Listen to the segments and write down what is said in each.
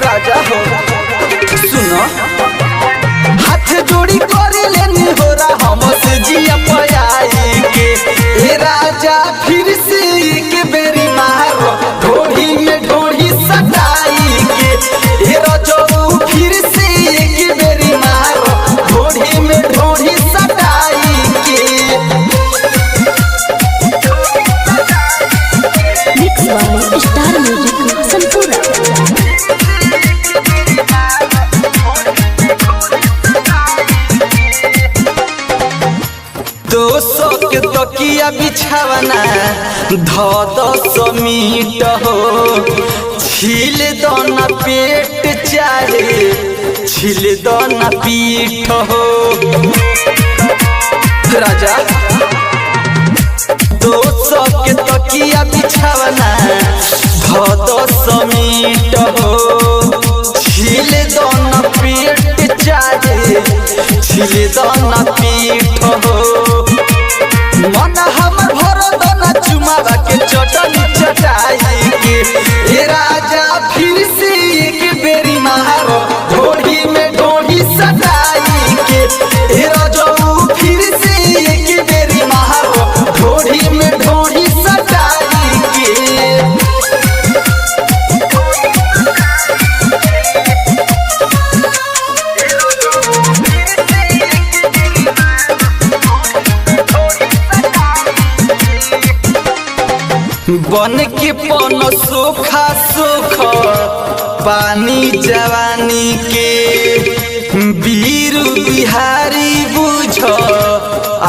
राजा हो सुनो हाथ जोड़ी कर लेनी हो रहा हमसे जिया पयाई के ए राजा फिर से एक बेरी मारो ढोढ़ी में ढोढ़ी सटाई के ए राजा फिर से एक बेरी मारो ढोढ़ी में ढोढ़ी सटाई के। मिक्स बाय स्टार म्यूजिक संपूर्ण 200 के तकिया बिछावना ध 10 मीट हो छील दोना पेट चाहे छील दोना पीठ हो राजा 200 के तकिया बिछावना ध 10 मीट हो छील दोना पेट चाहे छील दोना पीठ हो मन हमर भर दोना चुमावा के चटनी चटाई के ए राजा फिर से एक बेरी मारो ढोढ़ी में ढोढ़ी सटाई के ए राजा फिर से एक बेरी मारो ढोढ़ी में ढोढ़ी सटाई के। बन के पन सोखा सोख पानी जवानी के वीर बिहारी बुझ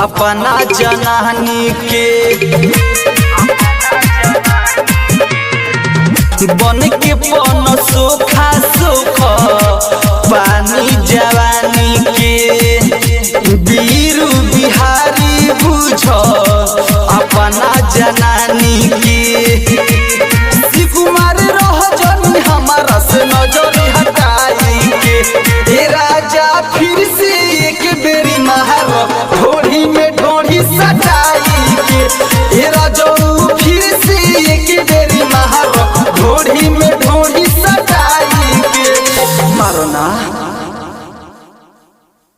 अपना जनानी के बन के पन सोखा सोख पानी जवानी के वीर बिहारी बुझ अपना जनानी के कुमार रह जनी हमारा से नजर हटाई के ए राजा फिर से एक बेरी मारो ढोढ़ी में ढोढ़ी सटाई के ए राजा फिर से एक बेरी मारो ढोढ़ी में ढोढ़ी सटाई के मारो ना।